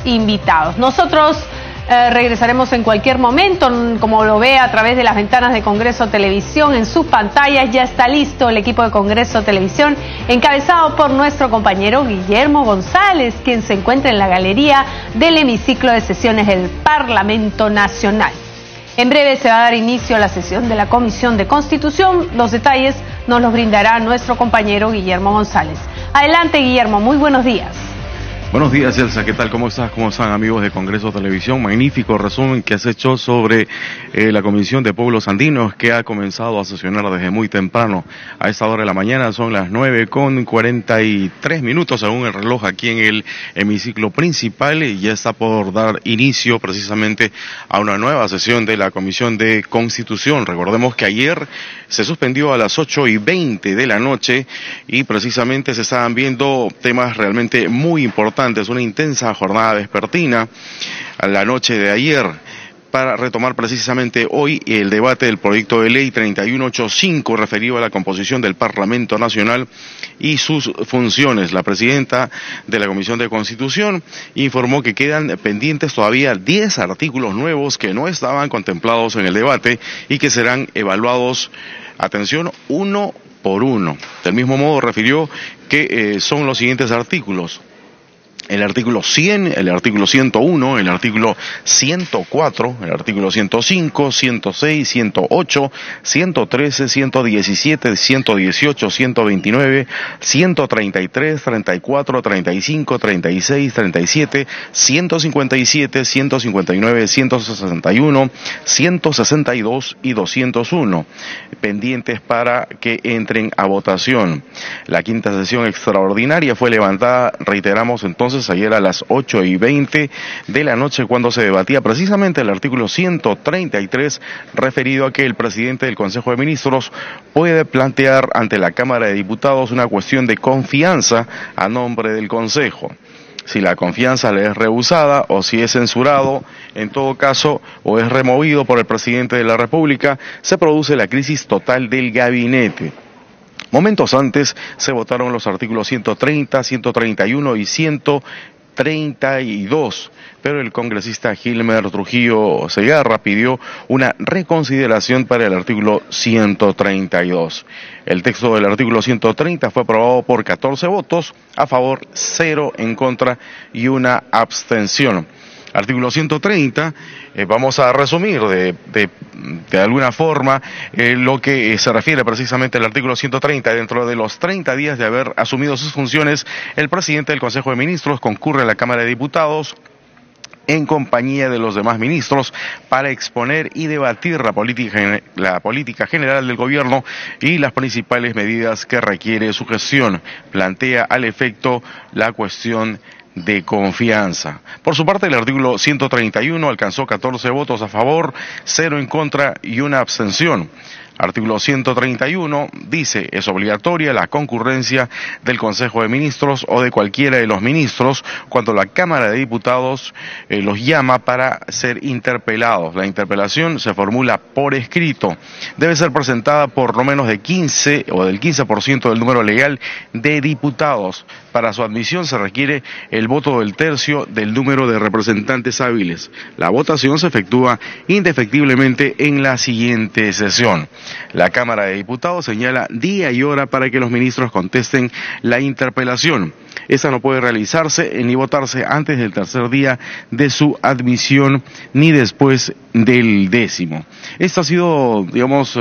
invitados. Nosotros regresaremos en cualquier momento, como lo ve a través de las ventanas de Congreso Televisión, en sus pantallas ya está listo el equipo de Congreso Televisión, encabezado por nuestro compañero Guillermo González, quien se encuentra en la galería del hemiciclo de sesiones del Parlamento Nacional. En breve se va a dar inicio a la sesión de la Comisión de Constitución. Los detalles nos los brindará nuestro compañero Guillermo González. Adelante, Guillermo, muy buenos días. Buenos días, Elsa, ¿qué tal? ¿Cómo estás? ¿Cómo están, amigos de Congreso Televisión? Magnífico resumen que has hecho sobre la Comisión de Pueblos Andinos, que ha comenzado a sesionar desde muy temprano. A esta hora de la mañana son las 9:43 según el reloj aquí en el hemiciclo principal, y ya está por dar inicio precisamente a una nueva sesión de la Comisión de Constitución. Recordemos que ayer se suspendió a las 8:20 de la noche y precisamente se estaban viendo temas realmente muy importantes. Es una intensa jornada vespertina a la noche de ayer para retomar precisamente hoy el debate del proyecto de ley 3185 referido a la composición del Parlamento Nacional y sus funciones. La presidenta de la Comisión de Constitución informó que quedan pendientes todavía 10 artículos nuevos que no estaban contemplados en el debate y que serán evaluados, atención, uno por uno. Del mismo modo refirió que son los siguientes artículos: el artículo 100, el artículo 101, el artículo 104, el artículo 105, 106, 108, 113, 117, 118, 129, 133, 34, 35, 36, 37, 157, 159, 161, 162 y 201, pendientes para que entren a votación. La quinta sesión extraordinaria fue levantada, reiteramos entonces, ayer a las 8:20 de la noche, cuando se debatía precisamente el artículo 133, referido a que el presidente del Consejo de Ministros puede plantear ante la Cámara de Diputados una cuestión de confianza a nombre del Consejo. Si la confianza le es rehusada o si es censurado, en todo caso, o es removido por el presidente de la República, se produce la crisis total del gabinete. Momentos antes se votaron los artículos 130, 131 y 132, pero el congresista Gilmer Trujillo Segarra pidió una reconsideración para el artículo 132. El texto del artículo 130 fue aprobado por 14 votos a favor, 0 en contra y una abstención. Artículo 130, vamos a resumir de alguna forma lo que se refiere precisamente al artículo 130. Dentro de los 30 días de haber asumido sus funciones, el presidente del Consejo de Ministros concurre a la Cámara de Diputados en compañía de los demás ministros para exponer y debatir la política general del gobierno y las principales medidas que requiere su gestión. Plantea al efecto la cuestión de confianza. Por su parte, el artículo 131 alcanzó 14 votos a favor, 0 en contra y una abstención. Artículo 131 dice: es obligatoria la concurrencia del Consejo de Ministros o de cualquiera de los ministros cuando la Cámara de Diputados los llama para ser interpelados. La interpelación se formula por escrito. Debe ser presentada por no menos de 15 o del 15% del número legal de diputados. Para su admisión se requiere el voto del tercio del número de representantes hábiles. La votación se efectúa indefectiblemente en la siguiente sesión. La Cámara de Diputados señala día y hora para que los ministros contesten la interpelación. Esta no puede realizarse ni votarse antes del tercer día de su admisión ni después del 10º. Este ha sido, digamos,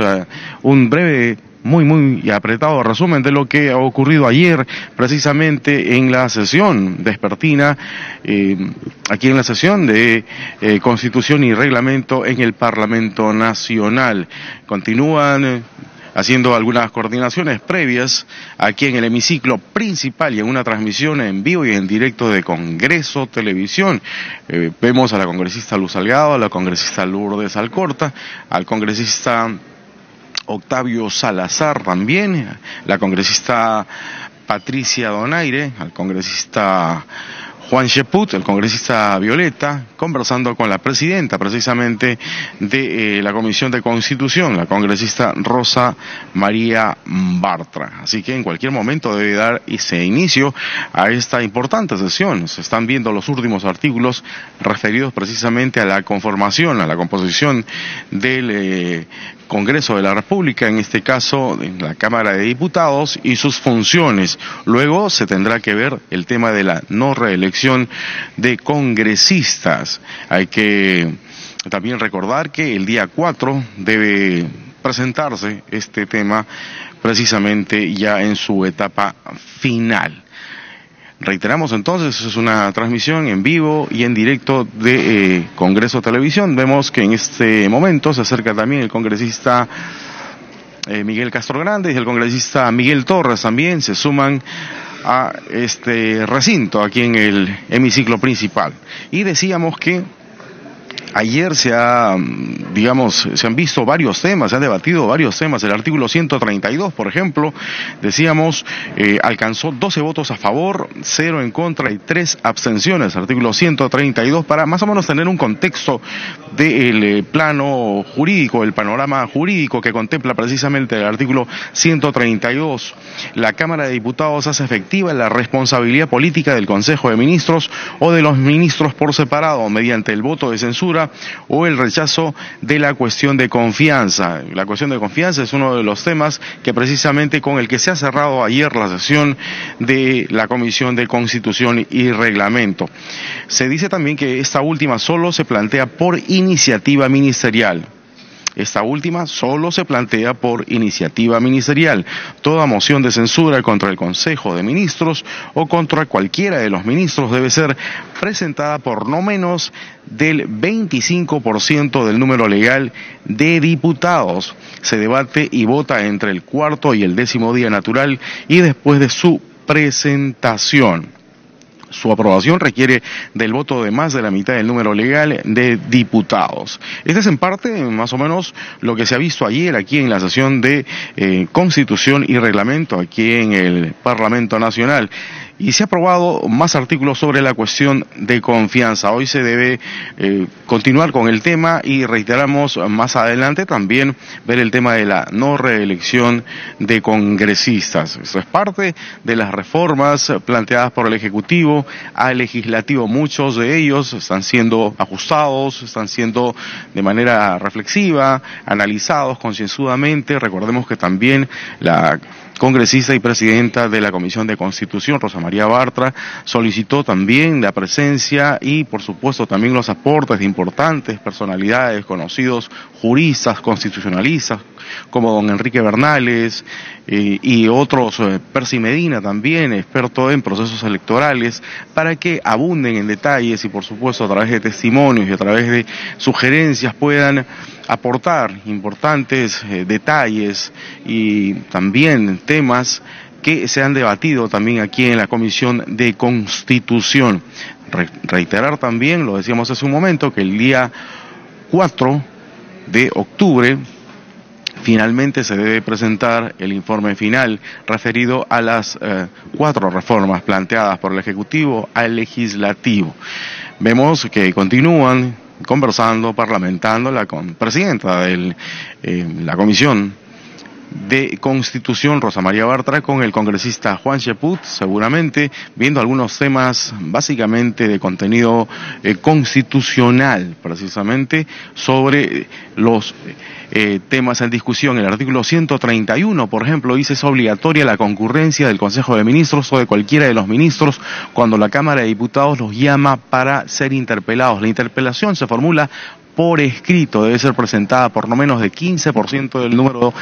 un breve, muy apretado resumen de lo que ha ocurrido ayer precisamente en la sesión vespertina, aquí en la sesión de Constitución y Reglamento en el Parlamento Nacional. Continúan haciendo algunas coordinaciones previas aquí en el hemiciclo principal y en una transmisión en vivo y en directo de Congreso Televisión. Vemos a la congresista Luz Salgado, a la congresista Lourdes Alcorta, al congresista Octavio Salazar también, la congresista Patricia Donaire, al congresista Juan Cheput, el congresista Violeta, conversando con la presidenta precisamente de la Comisión de Constitución, la congresista Rosa María Bartra. Así que en cualquier momento debe dar ese inicio a esta importante sesión. Se están viendo los últimos artículos referidos precisamente a la conformación, a la composición del Congreso de la República, en este caso en la Cámara de Diputados, y sus funciones. Luego se tendrá que ver el tema de la no reelección de congresistas. Hay que también recordar que el día 4 debe presentarse este tema precisamente ya en su etapa final. Reiteramos entonces, es una transmisión en vivo y en directo de Congreso Televisión. Vemos que en este momento se acerca también el congresista Miguel Castro Grande y el congresista Miguel Torres también se suman a este recinto aquí en el hemiciclo principal. Y decíamos que ayer se han visto varios temas, se han debatido varios temas. El artículo 132, por ejemplo, decíamos, alcanzó 12 votos a favor, 0 en contra y 3 abstenciones. Artículo 132, para más o menos tener un contexto del plano jurídico, el panorama jurídico que contempla precisamente el artículo 132. La Cámara de Diputados hace efectiva la responsabilidad política del Consejo de Ministros o de los ministros por separado mediante el voto de censura o el rechazo de la cuestión de confianza. La cuestión de confianza es uno de los temas que precisamente con el que se ha cerrado ayer la sesión de la Comisión de Constitución y Reglamento. Se dice también que esta última solo se plantea por iniciativa ministerial. Esta última solo se plantea por iniciativa ministerial. Toda moción de censura contra el Consejo de Ministros o contra cualquiera de los ministros debe ser presentada por no menos del 25% del número legal de diputados. Se debate y vota entre el 4º y el 10º día natural y después de su presentación. Su aprobación requiere del voto de más de la mitad del número legal de diputados. Este es en parte más o menos lo que se ha visto ayer aquí en la sesión de Constitución y Reglamento aquí en el Parlamento Nacional. Y se ha aprobado más artículos sobre la cuestión de confianza. Hoy se debe continuar con el tema y reiteramos más adelante también ver el tema de la no reelección de congresistas. Esto es parte de las reformas planteadas por el Ejecutivo al Legislativo. Muchos de ellos están siendo ajustados, están siendo de manera reflexiva, analizados concienzudamente. Recordemos que también la congresista y presidenta de la Comisión de Constitución, Rosa María Bartra, solicitó también la presencia y, por supuesto, también los aportes de importantes personalidades, conocidos juristas, constitucionalistas, como don Enrique Bernales y otros, Percy Medina también, experto en procesos electorales, para que abunden en detalles y, por supuesto, a través de testimonios y a través de sugerencias puedan aportar importantes detalles y también temas que se han debatido también aquí en la Comisión de Constitución. Reiterar también, lo decíamos hace un momento, que el día 4 de octubre finalmente se debe presentar el informe final referido a las 4 reformas planteadas por el Ejecutivo al Legislativo. Vemos que continúan conversando, parlamentando la presidenta de la Comisión de Constitución, Rosa María Bartra, con el congresista Juan Cheput, seguramente viendo algunos temas básicamente de contenido constitucional, precisamente sobre los temas en discusión. El artículo 131, por ejemplo, dice: es obligatoria la concurrencia del Consejo de Ministros o de cualquiera de los ministros cuando la Cámara de Diputados los llama para ser interpelados. La interpelación se formula por escrito, debe ser presentada por no menos de 15% del número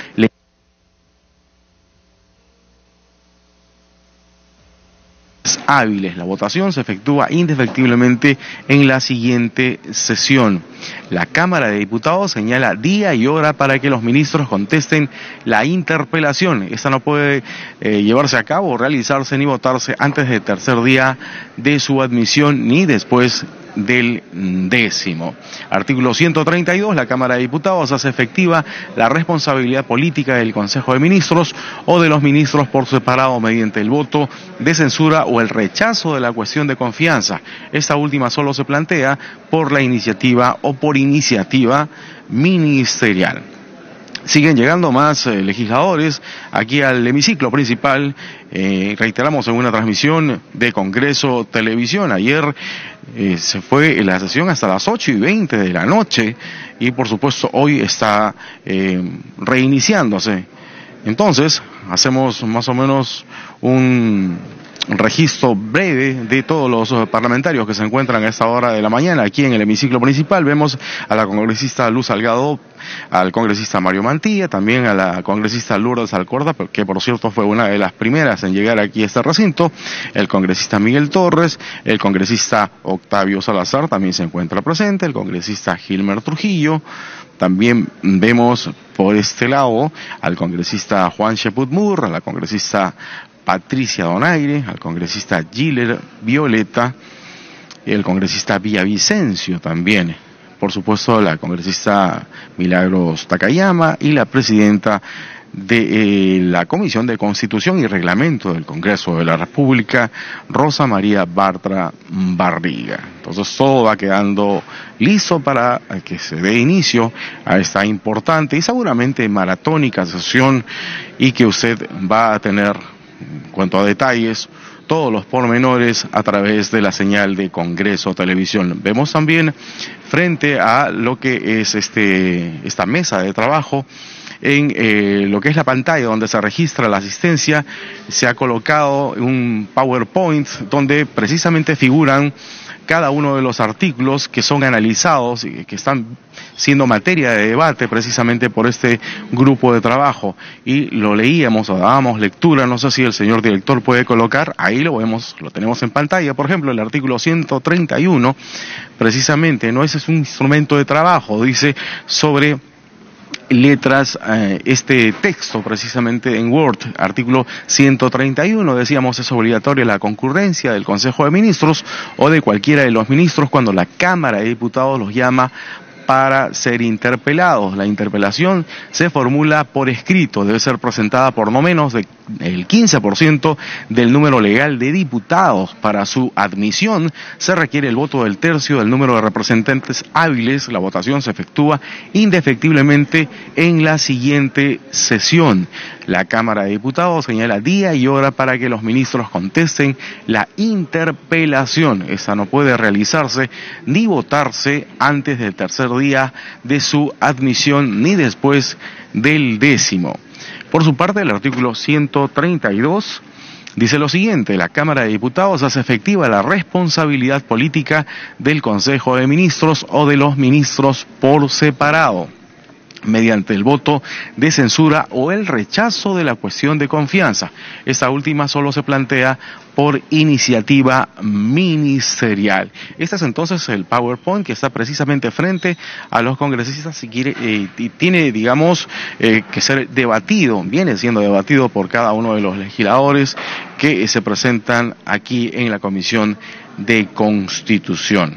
hábiles. La votación se efectúa indefectiblemente en la siguiente sesión. La Cámara de Diputados señala día y hora para que los ministros contesten la interpelación. Esta no puede llevarse a cabo, realizarse ni votarse antes del tercer día de su admisión ni después del 10º. Artículo 132, la Cámara de Diputados hace efectiva la responsabilidad política del Consejo de Ministros o de los ministros por separado mediante el voto de censura o el rechazo de la cuestión de confianza. Esta última solo se plantea por la iniciativa o por iniciativa ministerial. Siguen llegando más legisladores aquí al hemiciclo principal, reiteramos, en una transmisión de Congreso Televisión. Ayer se fue la sesión hasta las 8:20 de la noche y por supuesto hoy está reiniciándose. Entonces, hacemos más o menos un registro breve de todos los parlamentarios que se encuentran a esta hora de la mañana aquí en el hemiciclo principal. Vemos a la congresista Luz Salgado, al congresista Mario Mantilla, también a la congresista Lourdes Alcorta, que por cierto fue una de las primeras en llegar aquí a este recinto, el congresista Miguel Torres, el congresista Octavio Salazar también se encuentra presente, el congresista Gilmer Trujillo. También vemos por este lado al congresista Juan Sheput Mur, a la congresista Patricia Donaire, al congresista Giller Violeta, y el congresista Villavicencio también. Por supuesto, la congresista Milagros Takayama y la presidenta de la Comisión de Constitución y Reglamento del Congreso de la República, Rosa María Bartra Barriga. Entonces todo va quedando listo para que se dé inicio a esta importante y seguramente maratónica sesión, y que usted va a tener, en cuanto a detalles, todos los pormenores a través de la señal de Congreso Televisión. Vemos también frente a lo que es esta mesa de trabajo, en lo que es la pantalla donde se registra la asistencia, se ha colocado un PowerPoint donde precisamente figuran cada uno de los artículos que son analizados y que están siendo materia de debate precisamente por este grupo de trabajo. Y lo leíamos o dábamos lectura, no sé si el señor director puede colocar, ahí lo vemos, lo tenemos en pantalla, por ejemplo, el artículo 131, precisamente, no, ese es un instrumento de trabajo, dice sobre letras, este texto precisamente en Word, artículo 131, decíamos, es obligatoria la concurrencia del Consejo de Ministros o de cualquiera de los ministros cuando la Cámara de Diputados los llama para ser interpelados. La interpelación se formula por escrito, debe ser presentada por no menos del 15% del número legal de diputados. Para su admisión se requiere el voto del tercio del número de representantes hábiles. La votación se efectúa indefectiblemente en la siguiente sesión. La Cámara de Diputados señala día y hora para que los ministros contesten la interpelación. Esa no puede realizarse ni votarse antes del tercer día de su admisión ni después del 10º. Por su parte, el artículo 132 dice lo siguiente: la Cámara de Diputados hace efectiva la responsabilidad política del Consejo de Ministros o de los ministros por separado, mediante el voto de censura o el rechazo de la cuestión de confianza. Esta última solo se plantea por iniciativa ministerial. Este es entonces el PowerPoint que está precisamente frente a los congresistas, si quiere, y tiene, digamos, que ser debatido, viene siendo debatido por cada uno de los legisladores que se presentan aquí en la Comisión de Constitución.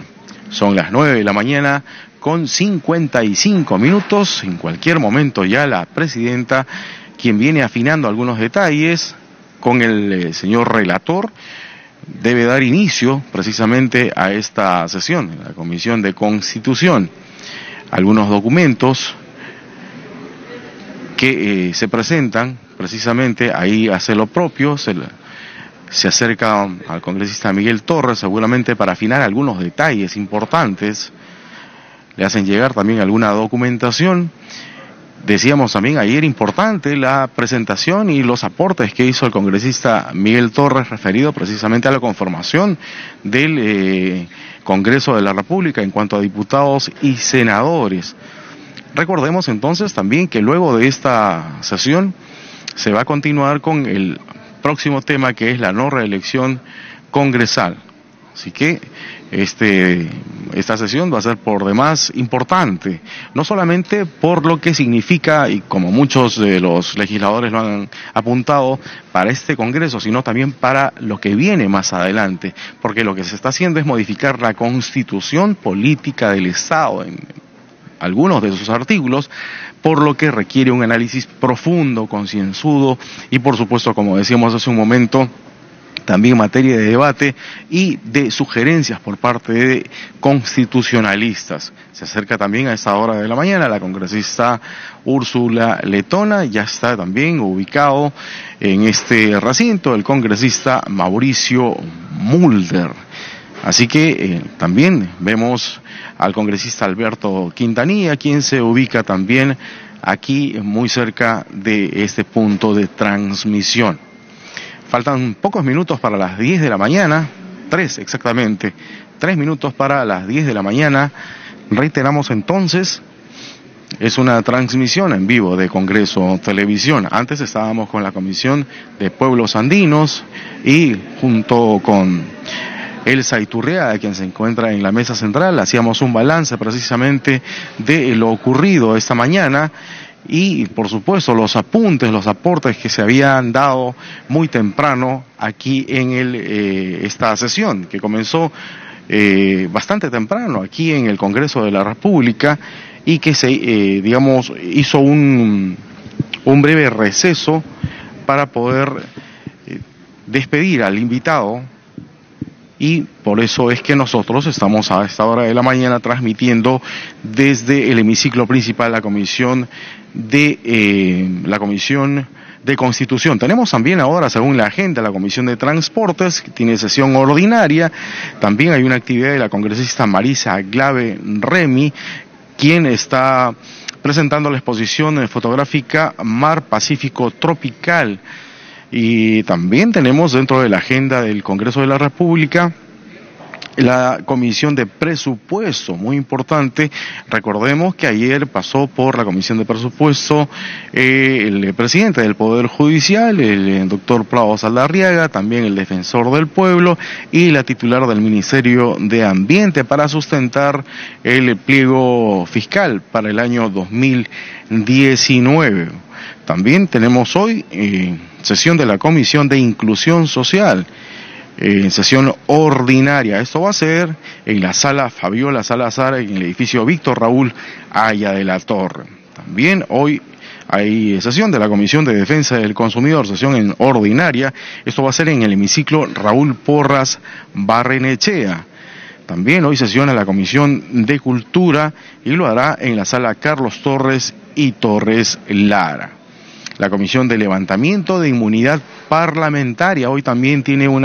Son las 9 de la mañana con 55 minutos. En cualquier momento ya la presidenta, quien viene afinando algunos detalles con el señor relator, debe dar inicio precisamente a esta sesión en la Comisión de Constitución. Algunos documentos que se presentan precisamente ahí hace lo propio, se acerca al congresista Miguel Torres seguramente para afinar algunos detalles importantes. Le hacen llegar también alguna documentación. Decíamos también ayer importante la presentación y los aportes que hizo el congresista Miguel Torres referido precisamente a la conformación del Congreso de la República en cuanto a diputados y senadores. Recordemos entonces también que luego de esta sesión se va a continuar con el próximo tema, que es la no reelección congresal. Así que esta sesión va a ser por demás importante, no solamente por lo que significa, y como muchos de los legisladores lo han apuntado, para este Congreso, sino también para lo que viene más adelante, porque lo que se está haciendo es modificar la constitución política del Estado en algunos de sus artículos, por lo que requiere un análisis profundo, concienzudo y, por supuesto, como decíamos hace un momento, también materia de debate y de sugerencias por parte de constitucionalistas. Se acerca también a esta hora de la mañana la congresista Úrsula Letona, ya está también ubicado en este recinto el congresista Mauricio Mulder. Así que también vemos al congresista Alberto Quintanilla, quien se ubica también aquí muy cerca de este punto de transmisión. Faltan pocos minutos para las 10 de la mañana, 3 exactamente, 3 minutos para las 10 de la mañana. Reiteramos entonces, es una transmisión en vivo de Congreso Televisión. Antes estábamos con la Comisión de Pueblos Andinos y junto con Elsa Iturriaga, quien se encuentra en la mesa central, hacíamos un balance precisamente de lo ocurrido esta mañana. Y, por supuesto, los apuntes, los aportes que se habían dado muy temprano aquí en esta sesión, que comenzó bastante temprano aquí en el Congreso de la República y que se, hizo un breve receso para poder despedir al invitado. Y por eso es que nosotros estamos a esta hora de la mañana transmitiendo desde el hemiciclo principal la Comisión de Constitución. Tenemos también ahora, según la agenda, la Comisión de Transportes, que tiene sesión ordinaria. También hay una actividad de la congresista Marisa Glave Remy, quien está presentando la exposición fotográfica Mar Pacífico Tropical. Y también tenemos dentro de la agenda del Congreso de la República la Comisión de Presupuesto, muy importante. Recordemos que ayer pasó por la Comisión de Presupuesto el presidente del Poder Judicial, el doctor Plavo Saldarriaga, también el defensor del pueblo y la titular del Ministerio de Ambiente para sustentar el pliego fiscal para el año 2019. También tenemos hoy sesión de la Comisión de Inclusión Social, sesión ordinaria. Esto va a ser en la sala Fabiola Salazar, en el edificio Víctor Raúl Aya de la Torre. También hoy hay sesión de la Comisión de Defensa del Consumidor, sesión en ordinaria. Esto va a ser en el hemiciclo Raúl Porras Barrenechea. También hoy sesiona la Comisión de Cultura y lo hará en la sala Carlos Torres y Torres Lara. La Comisión de Levantamiento de Inmunidad Parlamentaria hoy también tiene un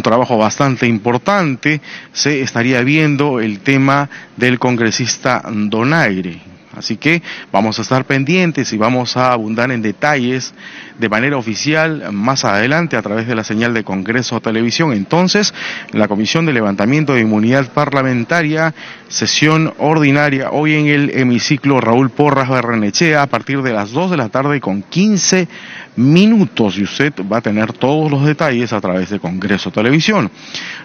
trabajo bastante importante. Se estaría viendo el tema del congresista Donaire. Así que vamos a estar pendientes y vamos a abundar en detalles de manera oficial más adelante a través de la señal de Congreso Televisión. Entonces, la Comisión de Levantamiento de Inmunidad Parlamentaria, sesión ordinaria hoy en el hemiciclo Raúl Porras Barrenechea a partir de las 2 de la tarde con 15 minutos y usted va a tener todos los detalles a través de Congreso Televisión.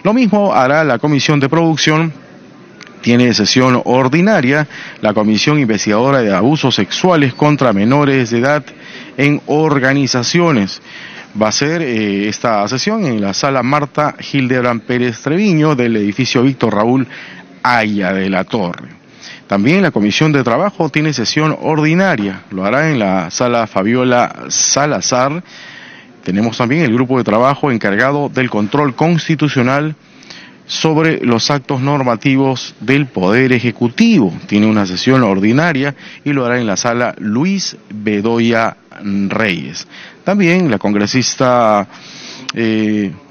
Lo mismo hará la Comisión de Producción. Tiene sesión ordinaria la Comisión Investigadora de Abusos Sexuales contra Menores de Edad en Organizaciones. Va a ser esta sesión en la sala Marta Hildebrand Pérez Treviño del edificio Víctor Raúl Aya de la Torre. También la Comisión de Trabajo tiene sesión ordinaria, lo hará en la sala Fabiola Salazar. Tenemos también el grupo de trabajo encargado del control constitucional sobre los actos normativos del Poder Ejecutivo. Tiene una sesión ordinaria y lo hará en la sala Luis Bedoya Reyes. También la congresista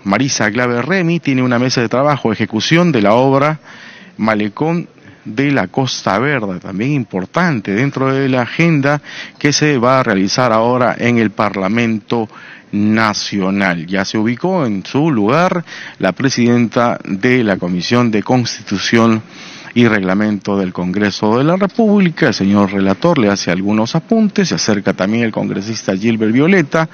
Marisa Glave Remy tiene una mesa de trabajo, ejecución de la obra Malecón de la Costa Verde, también importante dentro de la agenda que se va a realizar ahora en el Parlamento Nacional. Ya se ubicó en su lugar la presidenta de la Comisión de Constitución y Reglamento del Congreso de la República. El señor relator le hace algunos apuntes, se acerca también el congresista Gilbert Violeta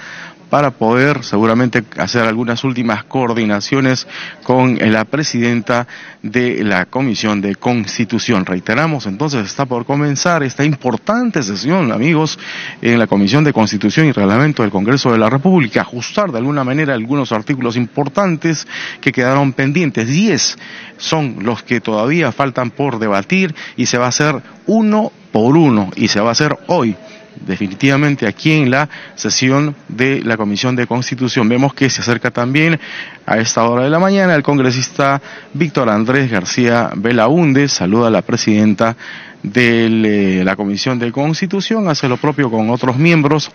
para poder seguramente hacer algunas últimas coordinaciones con la presidenta de la Comisión de Constitución. Reiteramos, entonces está por comenzar esta importante sesión, amigos, en la Comisión de Constitución y Reglamento del Congreso de la República, ajustar de alguna manera algunos artículos importantes que quedaron pendientes. 10 son los que todavía faltan por debatir y se va a hacer uno por uno y se va a hacer hoy. Definitivamente aquí en la sesión de la Comisión de Constitución. Vemos que se acerca también a esta hora de la mañana el congresista Víctor Andrés García Belaúnde, saluda a la presidenta de la Comisión de Constitución, hace lo propio con otros miembros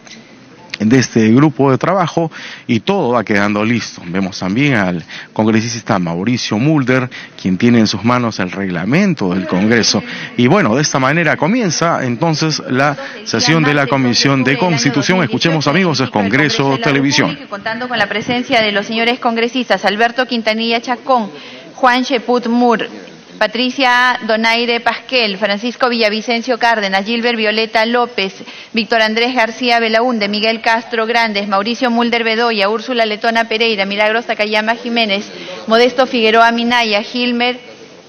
de este grupo de trabajo y todo va quedando listo. Vemos también al congresista Mauricio Mulder, quien tiene en sus manos el reglamento del Congreso. Y bueno, de esta manera comienza entonces la sesión de la Comisión de Constitución. Escuchemos, amigos, es Congreso Televisión. Contando con la presencia de los señores congresistas Alberto Quintanilla Chacón, Juan Sheput Mur, Patricia Donaire Pasquel, Francisco Villavicencio Cárdenas, Gilbert Violeta López, Víctor Andrés García Belaúnde, Miguel Castro Grandes, Mauricio Mulder Bedoya, Úrsula Letona Pereira, Milagros Takayama Jiménez, Modesto Figueroa Minaya, Gilmer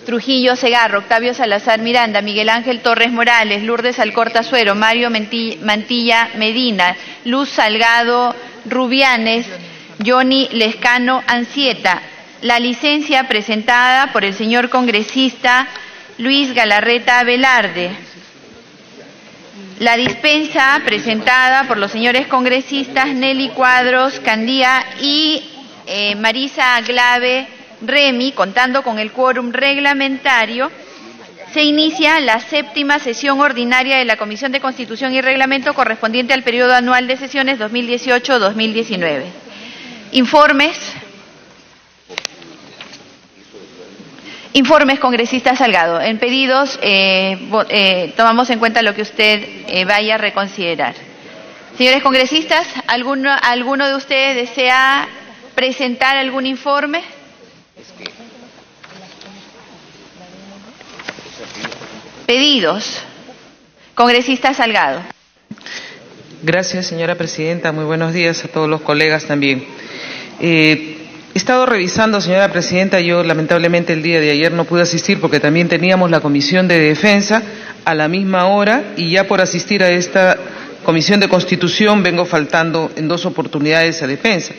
Trujillo Segarra, Octavio Salazar Miranda, Miguel Ángel Torres Morales, Lourdes Alcorta Suero, Mario Mantilla Medina, Luz Salgado Rubianes, Johnny Lescano Ancieta. La licencia presentada por el señor congresista Luis Galarreta Velarde. La dispensa presentada por los señores congresistas Nelly Cuadros Candía y Marisa Aglave Remy, contando con el quórum reglamentario. Se inicia la 7ª sesión ordinaria de la Comisión de Constitución y Reglamento correspondiente al periodo anual de sesiones 2018-2019. Informes, congresista Salgado. En pedidos tomamos en cuenta lo que usted vaya a reconsiderar. Señores congresistas, ¿alguno de ustedes desea presentar algún informe? Pedidos. Congresista Salgado. Gracias, señora presidenta. Muy buenos días a todos los colegas también. He estado revisando, señora presidenta, yo lamentablemente el día de ayer no pude asistir porque también teníamos la Comisión de Defensa a la misma hora y ya por asistir a esta Comisión de Constitución vengo faltando en 2 oportunidades a Defensa.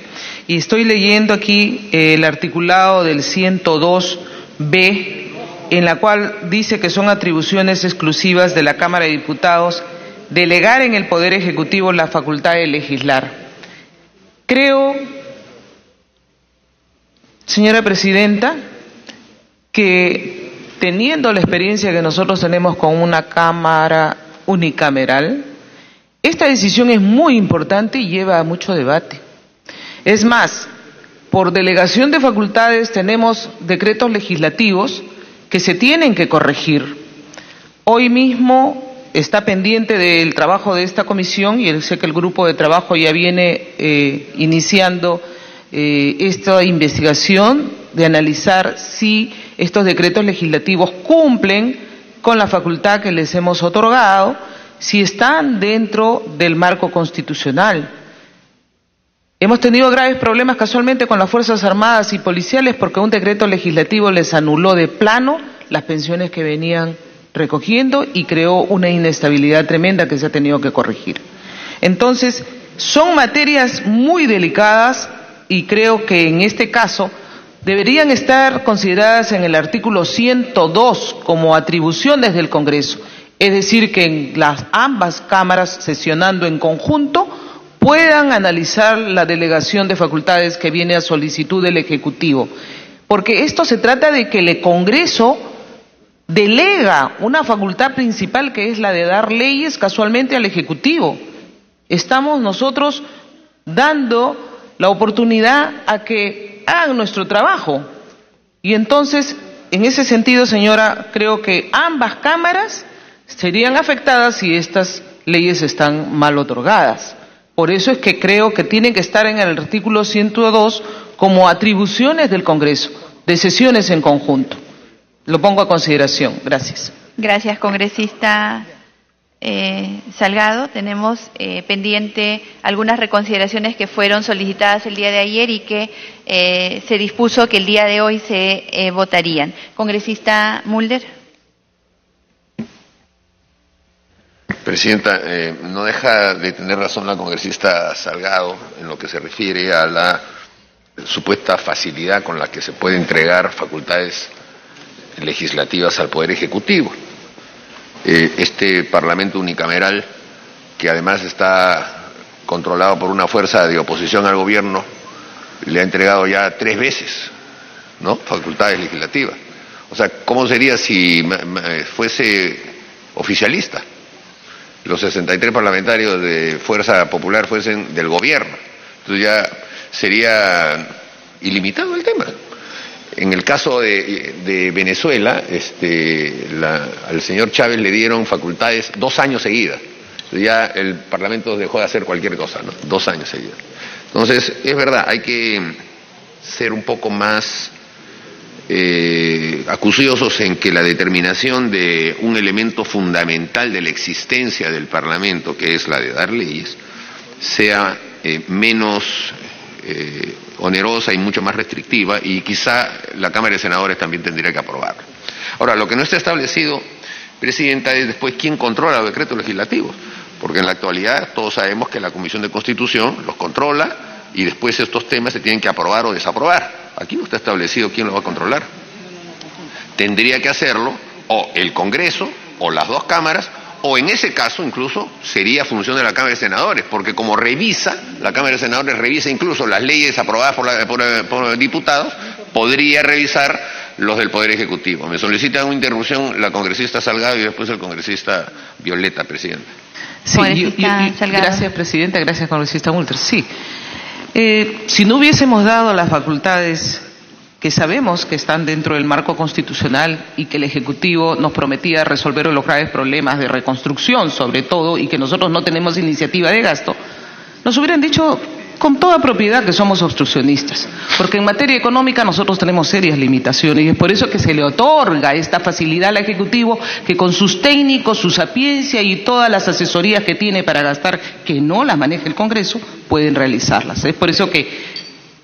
Y estoy leyendo aquí el articulado del 102B, en la cual dice que son atribuciones exclusivas de la Cámara de Diputados delegar en el Poder Ejecutivo la facultad de legislar. Creo, señora presidenta, que teniendo la experiencia que nosotros tenemos con una Cámara unicameral, esta decisión es muy importante y lleva a mucho debate. Es más, por delegación de facultades tenemos decretos legislativos que se tienen que corregir. Hoy mismo está pendiente del trabajo de esta comisión y sé que el grupo de trabajo ya viene iniciando esta investigación de analizar si estos decretos legislativos cumplen con la facultad que les hemos otorgado, si están dentro del marco constitucional. Hemos tenido graves problemas casualmente con las Fuerzas Armadas y policiales porque un decreto legislativo les anuló de plano las pensiones que venían recogiendo y creó una inestabilidad tremenda que se ha tenido que corregir. Entonces, son materias muy delicadas y creo que en este caso deberían estar consideradas en el artículo 102 como atribuciones del Congreso, es decir, que en ambas cámaras sesionando en conjunto puedan analizar la delegación de facultades que viene a solicitud del Ejecutivo, porque esto se trata de que el Congreso delega una facultad principal que es la de dar leyes casualmente al Ejecutivo. Estamos nosotros dando la oportunidad a que hagan nuestro trabajo. Y entonces, en ese sentido, señora, creo que ambas cámaras serían afectadas si estas leyes están mal otorgadas. Por eso es que creo que tienen que estar en el artículo 102 como atribuciones del Congreso, de sesiones en conjunto. Lo pongo a consideración. Gracias. Gracias, congresista Salgado, tenemos pendiente algunas reconsideraciones que fueron solicitadas el día de ayer y que se dispuso que el día de hoy se votarían. Congresista Mulder. Presidenta, no deja de tener razón la congresista Salgado en lo que se refiere a la supuesta facilidad con la que se puede entregar facultades legislativas al Poder Ejecutivo. Este Parlamento unicameral, que además está controlado por una fuerza de oposición al gobierno, le ha entregado ya 3 veces, ¿no?, facultades legislativas. O sea, ¿cómo sería si fuese oficialista? Los 63 parlamentarios de Fuerza Popular fuesen del gobierno. Entonces ya sería ilimitado el tema. En el caso de Venezuela, al señor Chávez le dieron facultades 2 años seguidas. Ya el Parlamento dejó de hacer cualquier cosa, ¿no? 2 años seguidos. Entonces, es verdad, hay que ser un poco más acuciosos en que la determinación de un elemento fundamental de la existencia del Parlamento, que es la de dar leyes, sea menos onerosa y mucho más restrictiva, y quizá la Cámara de Senadores también tendría que aprobarlo. Ahora, lo que no está establecido, Presidenta, es después quién controla los decretos legislativos, porque en la actualidad todos sabemos que la Comisión de Constitución los controla y después estos temas se tienen que aprobar o desaprobar. Aquí no está establecido quién lo va a controlar. Tendría que hacerlo o el Congreso o las 2 cámaras, o en ese caso incluso sería función de la Cámara de Senadores, porque como la Cámara de Senadores revisa incluso las leyes aprobadas por diputados, podría revisar los del Poder Ejecutivo. Me solicita una interrupción la congresista Salgado y después el congresista Violeta, Presidenta. Sí, gracias, Presidenta, gracias, congresista Mulder. Sí, si no hubiésemos dado las facultades que sabemos que están dentro del marco constitucional y que el Ejecutivo nos prometía resolver los graves problemas de reconstrucción, sobre todo, y que nosotros no tenemos iniciativa de gasto, nos hubieran dicho con toda propiedad que somos obstruccionistas, porque en materia económica nosotros tenemos serias limitaciones y es por eso que se le otorga esta facilidad al Ejecutivo, que con sus técnicos, su sapiencia y todas las asesorías que tiene para gastar, que no las maneja el Congreso, pueden realizarlas. Es por eso que,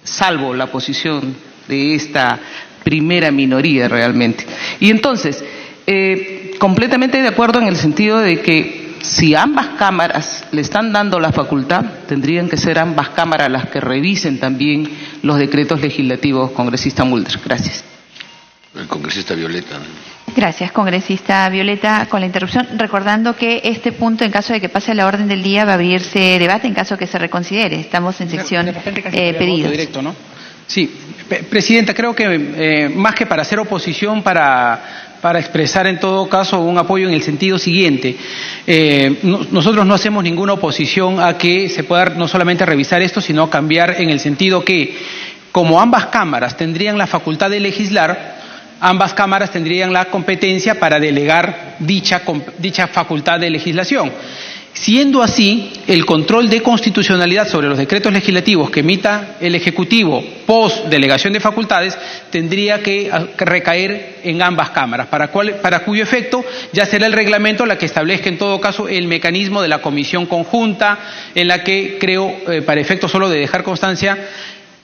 salvo la posición de esta primera minoría realmente. Y entonces, completamente de acuerdo en el sentido de que si ambas cámaras le están dando la facultad, tendrían que ser ambas cámaras las que revisen también los decretos legislativos, congresista Mulder. Gracias. El congresista Violeta. Gracias, congresista Violeta, con la interrupción, recordando que este punto, en caso de que pase a la orden del día, va a abrirse debate en caso que se reconsidere. Estamos en sección pedidos. Directo, ¿no? Sí, Presidenta, creo que más que para hacer oposición, para expresar en todo caso un apoyo en el sentido siguiente. Nosotros no hacemos ninguna oposición a que se pueda no solamente revisar esto, sino cambiar en el sentido que, como ambas cámaras tendrían la facultad de legislar, ambas cámaras tendrían la competencia para delegar dicha facultad de legislación. Siendo así, el control de constitucionalidad sobre los decretos legislativos que emita el Ejecutivo post delegación de facultades tendría que recaer en ambas cámaras, para cuyo efecto ya será el reglamento la que establezca en todo caso el mecanismo de la comisión conjunta, en la que creo, para efecto solo de dejar constancia,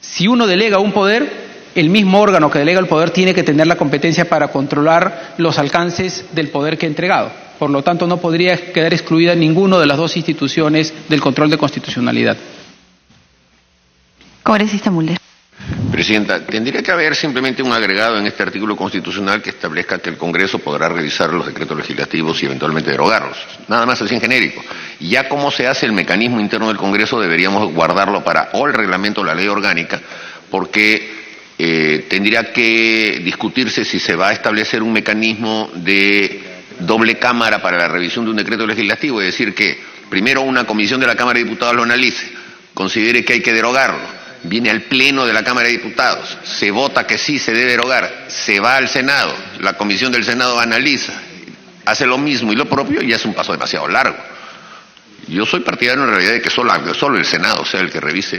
si uno delega un poder, el mismo órgano que delega el poder tiene que tener la competencia para controlar los alcances del poder que ha entregado. Por lo tanto, no podría quedar excluida ninguna de las 2 instituciones del control de constitucionalidad. Congresista Mulder. Presidenta, tendría que haber simplemente un agregado en este artículo constitucional que establezca que el Congreso podrá revisar los decretos legislativos y eventualmente derogarlos. Nada más así en genérico. Y ya cómo se hace el mecanismo interno del Congreso deberíamos guardarlo para o el reglamento o la ley orgánica, porque tendría que discutirse si se va a establecer un mecanismo de doble cámara para la revisión de un decreto legislativo, es decir, que primero una comisión de la Cámara de Diputados lo analice, considere que hay que derogarlo, viene al Pleno de la Cámara de Diputados, se vota que sí se debe derogar, se va al Senado, la comisión del Senado analiza, hace lo mismo y lo propio, y es un paso demasiado largo. Yo soy partidario en realidad de que solo el Senado sea el que revise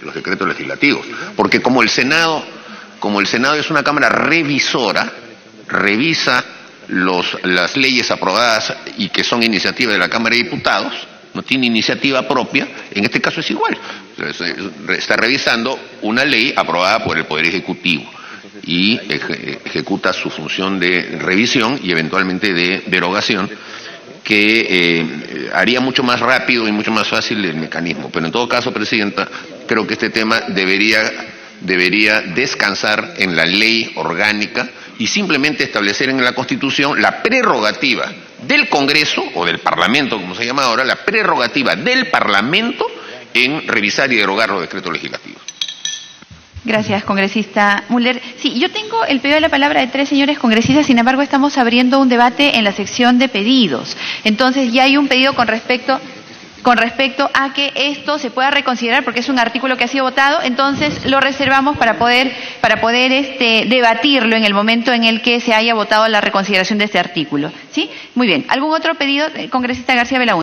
los decretos legislativos, porque como el Senado es una Cámara revisora, revisa las leyes aprobadas y que son iniciativa de la Cámara de Diputados, no tiene iniciativa propia, en este caso es igual. Está revisando una ley aprobada por el Poder Ejecutivo y ejecuta su función de revisión y eventualmente de derogación, que haría mucho más rápido y mucho más fácil el mecanismo. Pero en todo caso, Presidenta, creo que este tema debería descansar en la ley orgánica y simplemente establecer en la Constitución la prerrogativa del Congreso, o del Parlamento, como se llama ahora, la prerrogativa del Parlamento en revisar y derogar los decretos legislativos. Gracias, congresista Müller. Sí, yo tengo el pedido de la palabra de 3 señores congresistas, sin embargo estamos abriendo un debate en la sección de pedidos. Entonces ya hay un pedido con respecto a que esto se pueda reconsiderar porque es un artículo que ha sido votado, entonces lo reservamos para poder debatirlo en el momento en el que se haya votado la reconsideración de este artículo. ¿Sí? Muy bien. ¿Algún otro pedido, congresista García Belaúnde?